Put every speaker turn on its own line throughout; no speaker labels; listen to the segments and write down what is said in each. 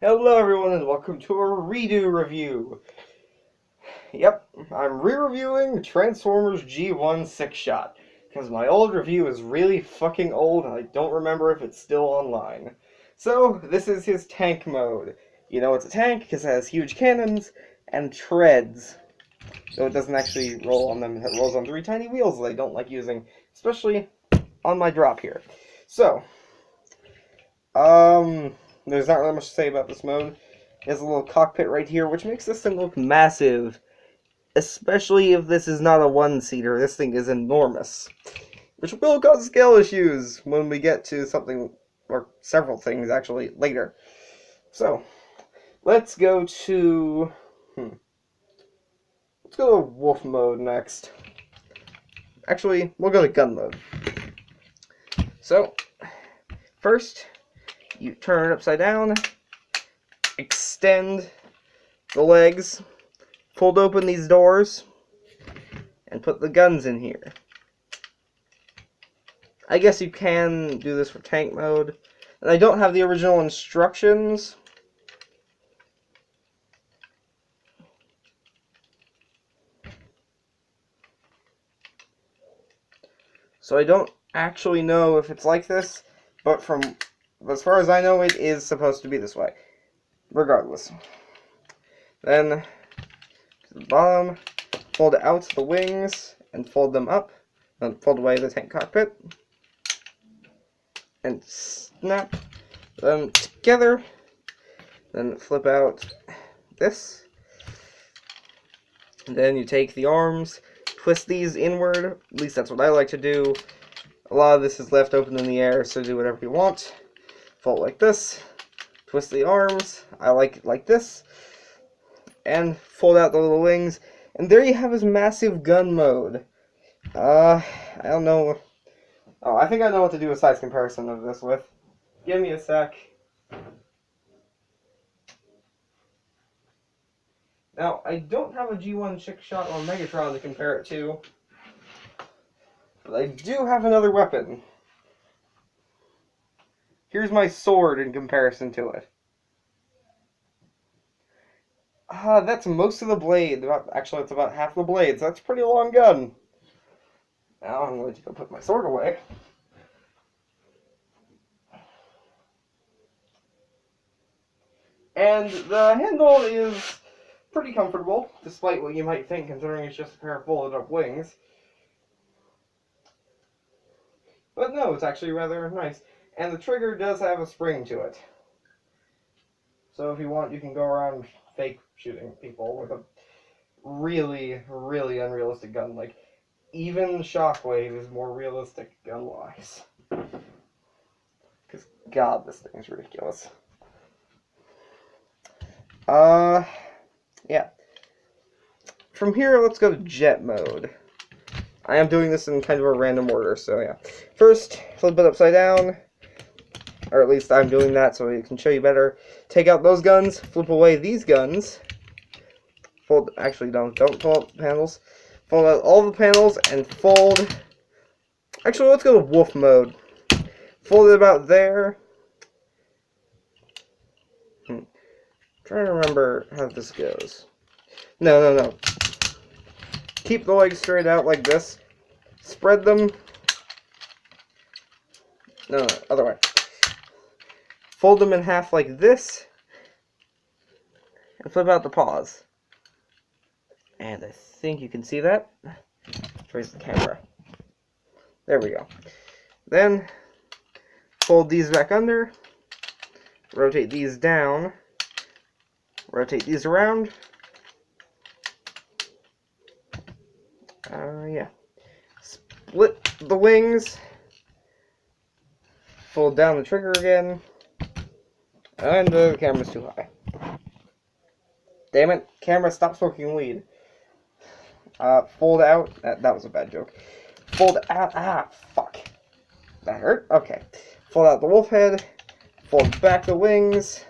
Hello everyone and welcome to a redo review. Yep, I'm re-reviewing Transformers G1 Sixshot because my old review is really fucking old and I don't remember if it's still online. So, this is his tank mode. You know it's a tank because it has huge cannons and treads. So it doesn't actually roll on them, it rolls on three tiny wheels that I don't like using, especially on my drop here. So, there's not really much to say about this mode. There's a little cockpit right here, which makes this thing look massive. Especially if this is not a one-seater. This thing is enormous. Which will cause scale issues when we get to something, or several things actually, later. So, let's go to... Let's go to wolf mode next. Actually, we'll go to gun mode. So, first, you turn it upside down, extend the legs, fold open these doors, and put the guns in here. I guess you can do this for tank mode. And I don't have the original instructions. So I don't actually know if it's like this, but as far as I know, it is supposed to be this way. Regardless. Then, to the bottom, fold out the wings, and fold them up. Then fold away the tank cockpit. And snap them together. Then flip out this. And then you take the arms, twist these inward. At least that's what I like to do. A lot of this is left open in the air, so do whatever you want. Fold like this. Twist the arms. I like it like this. And fold out the little wings. And there you have his massive gun mode. I don't know. Oh, I think I know what to do a size comparison of this with. Give me a sec. Now, I don't have a G1 Sixshot or Megatron to compare it to, but I do have another weapon. Here's my sword in comparison to it. That's most of the blade. Actually, it's about half the blade, so that's a pretty long gun. Now I'm going to go put my sword away. And the handle is pretty comfortable, despite what you might think, considering it's just a pair of folded up wings. But no, it's actually rather nice. And the trigger does have a spring to it. So if you want, you can go around fake shooting people with a really, really unrealistic gun. Like, even Shockwave is more realistic gun-wise. Because, God, this thing is ridiculous. Yeah. From here, let's go to jet mode. I am doing this in kind of a random order, so yeah. First, flip it upside down. Or at least I'm doing that so it can show you better. Take out those guns, flip away these guns. Fold, actually don't pull up panels. Fold out all the panels and fold. Actually, let's go to wolf mode. Fold it about there. Trying to remember how this goes. No. Keep the legs straight out like this. Spread them. No, other way. Fold them in half like this. And flip out the paws. And I think you can see that. Where's the camera? There we go. Then, fold these back under. Rotate these down. Rotate these around. Yeah. Split the wings. Fold down the trigger again. And the camera's too high. Damn it. Camera, stop smoking weed. Fold out. That was a bad joke. Fold out. Fuck. That hurt? Okay. Fold out the wolf head. Fold back the wings.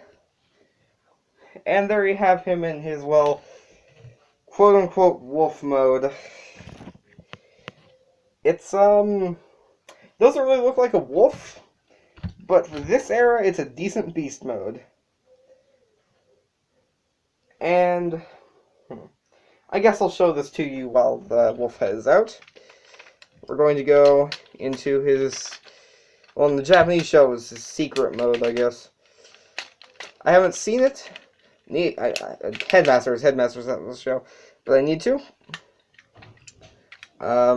And there you have him in his, well, quote-unquote wolf mode. It's, doesn't really look like a wolf, but for this era, it's a decent beast mode. And I guess I'll show this to you while the wolf head is out. We're going to go into his, well, in the Japanese show, it's his secret mode, I guess. I haven't seen it. Headmasters that was the show, but I need to.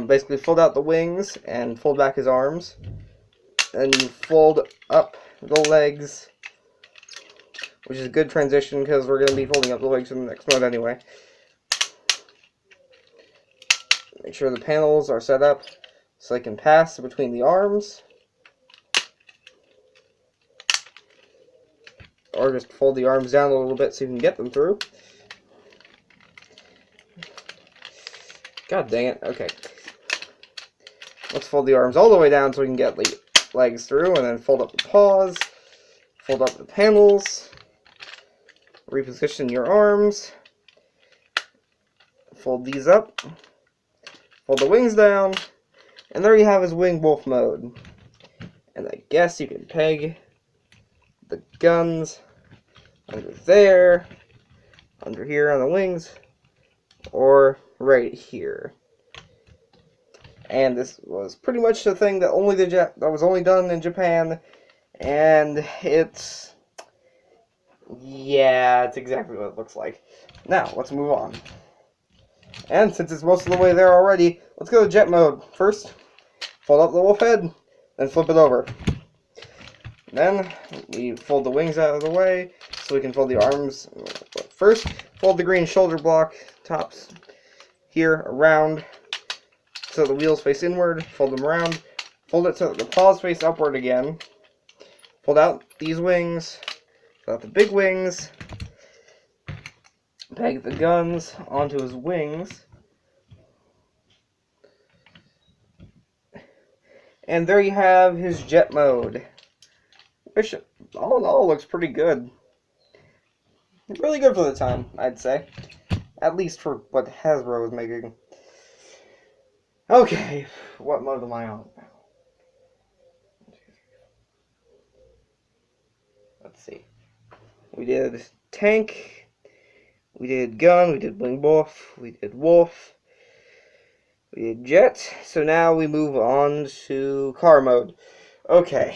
Basically fold out the wings and fold back his arms. And you fold up the legs, which is a good transition because we're going to be folding up the legs in the next mode anyway. Make sure the panels are set up so they can pass between the arms. Or just fold the arms down a little bit so you can get them through. God dang it. Okay. Let's fold the arms all the way down so we can get the legs through, and then fold up the paws, fold up the panels, reposition your arms, fold these up, fold the wings down, and there you have his wing wolf mode. And I guess you can peg the guns under there, under here on the wings, or right here. And this was pretty much the thing that was only done in Japan, and it's exactly what it looks like. Now let's move on. And since it's most of the way there already, let's go to jet mode. First, fold up the wolf head, then flip it over. Then we fold the wings out of the way so we can fold the arms. First, fold the green shoulder block tops here around so the wheels face inward. Fold them around. Fold it so that the paws face upward again. Fold out these wings. Fold out the big wings. Peg the guns onto his wings. And there you have his jet mode, which all in all looks pretty good. Really good for the time, I'd say. At least for what Hasbro was making. Okay, what mode am I on now? Let's see. We did tank, we did gun, we did wing wolf, we did wolf, we did jet. So now we move on to car mode. Okay.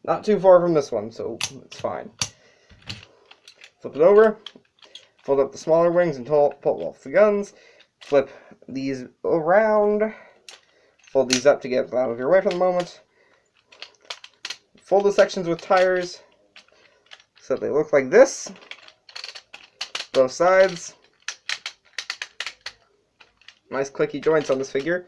Not too far from this one, so it's fine. Flip it over. Fold up the smaller wings and pull off the guns. Flip these around. Fold these up to get them out of your way for the moment. Fold the sections with tires so that they look like this. Both sides. Nice clicky joints on this figure.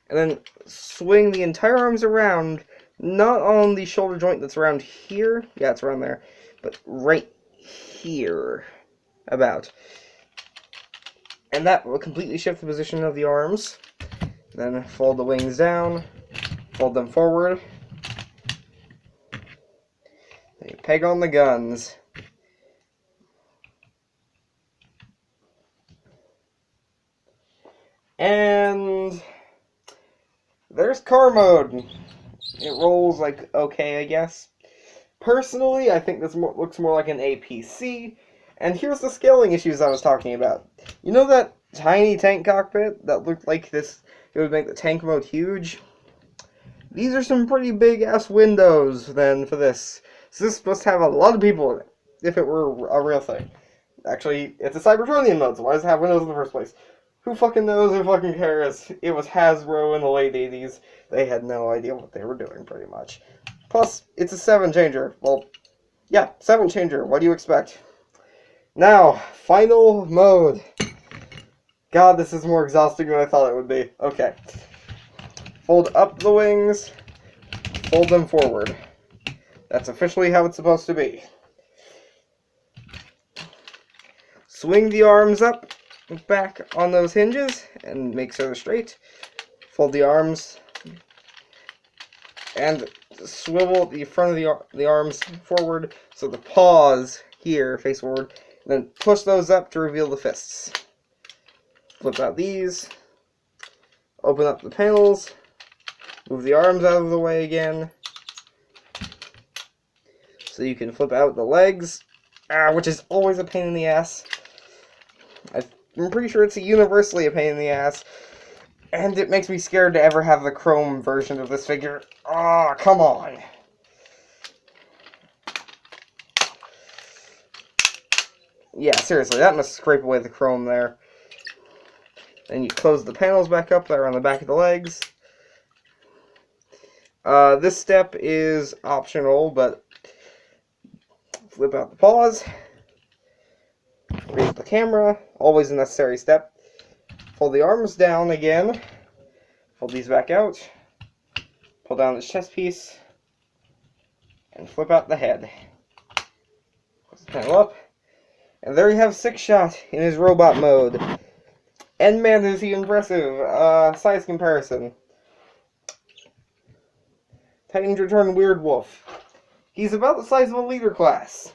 And then swing the entire arms around, not on the shoulder joint that's around here. Yeah, it's around there. But right here. About. And that will completely shift the position of the arms. Then fold the wings down. Fold them forward. Then you peg on the guns. And there's car mode. It rolls like okay, I guess. Personally, I think this looks more like an APC. And here's the scaling issues I was talking about. You know that tiny tank cockpit that looked like this? It would make the tank mode huge. These are some pretty big ass windows then for this. So this must have a lot of people in it, if it were a real thing. Actually, it's a Cybertronian mode, so why does it have windows in the first place? Who fucking knows? Who fucking cares? It was Hasbro in the late 80s. They had no idea what they were doing, pretty much. Plus, it's a 7-changer. Well, yeah, 7-changer. What do you expect? Now, final mode. God, this is more exhausting than I thought it would be. Okay. Fold up the wings. Fold them forward. That's officially how it's supposed to be. Swing the arms up, back on those hinges, and make sure they're straight. Fold the arms, and swivel the front of the arms forward, so the paws here face forward. And then push those up to reveal the fists. Flip out these. Open up the panels. Move the arms out of the way again. so you can flip out the legs, which is always a pain in the ass. I'm pretty sure it's universally a pain in the ass, and it makes me scared to ever have the chrome version of this figure. Ah, come on. Yeah, seriously, that must scrape away the chrome there. Then you close the panels back up that are on the back of the legs. This step is optional, but flip out the paws. Raise the camera, always a necessary step. Pull the arms down again. Pull these back out. Pull down this chest piece. And flip out the head. Close the panel up. And there you have Sixshot in his robot mode. And man, is he impressive. Size comparison. Titans Return Weird Wolf. He's about the size of a leader class.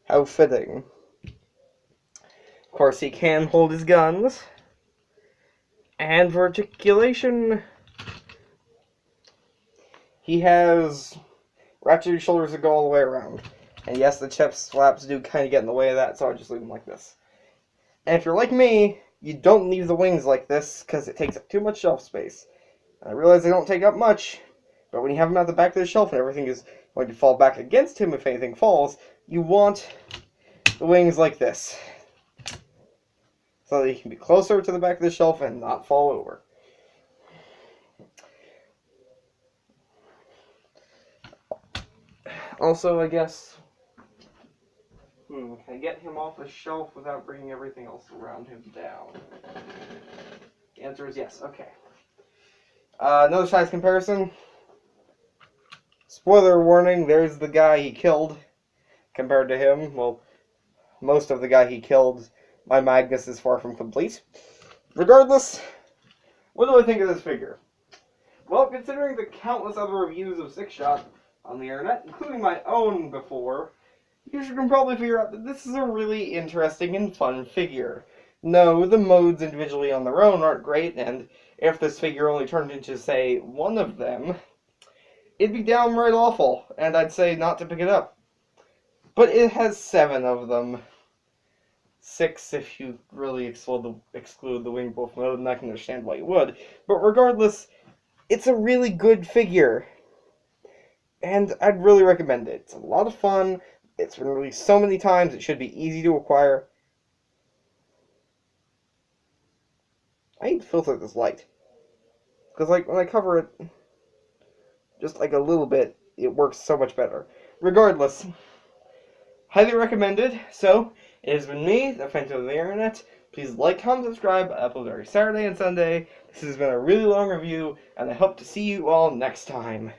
How fitting. Of course, he can hold his guns. And for articulation, he has ratcheted shoulders that go all the way around. And yes, the chest flaps do kind of get in the way of that, so I just leave them like this. And if you're like me, you don't leave the wings like this, because it takes up too much shelf space. And I realize they don't take up much, but when you have them at the back of the shelf and everything is going to fall back against him if anything falls, you want the wings like this. So that he can be closer to the back of the shelf and not fall over. Also, I guess, can I get him off the shelf without bringing everything else around him down? The answer is yes. Okay. Another size comparison. Spoiler warning, there's the guy he killed compared to him. Well, most of the guy he killed. My Magnus is far from complete. Regardless, what do I think of this figure? Well, considering the countless other reviews of Sixshot on the internet, including my own before, you can probably figure out that this is a really interesting and fun figure. No, the modes individually on their own aren't great, and if this figure only turned into, say, one of them, it'd be downright awful, and I'd say not to pick it up. But it has 7 of them. 6 if you really exclude the Winged Wolf mode, and I can understand why you would. But regardless, it's a really good figure. And I'd really recommend it. It's a lot of fun. It's been released so many times, it should be easy to acquire. I need to filter this light. Because, like, when I cover it, just like a little bit, it works so much better. Regardless, highly recommended. So, it has been me, the Phantom of the Internet. Please like, comment, subscribe. I upload every Saturday and Sunday. This has been a really long review, and I hope to see you all next time.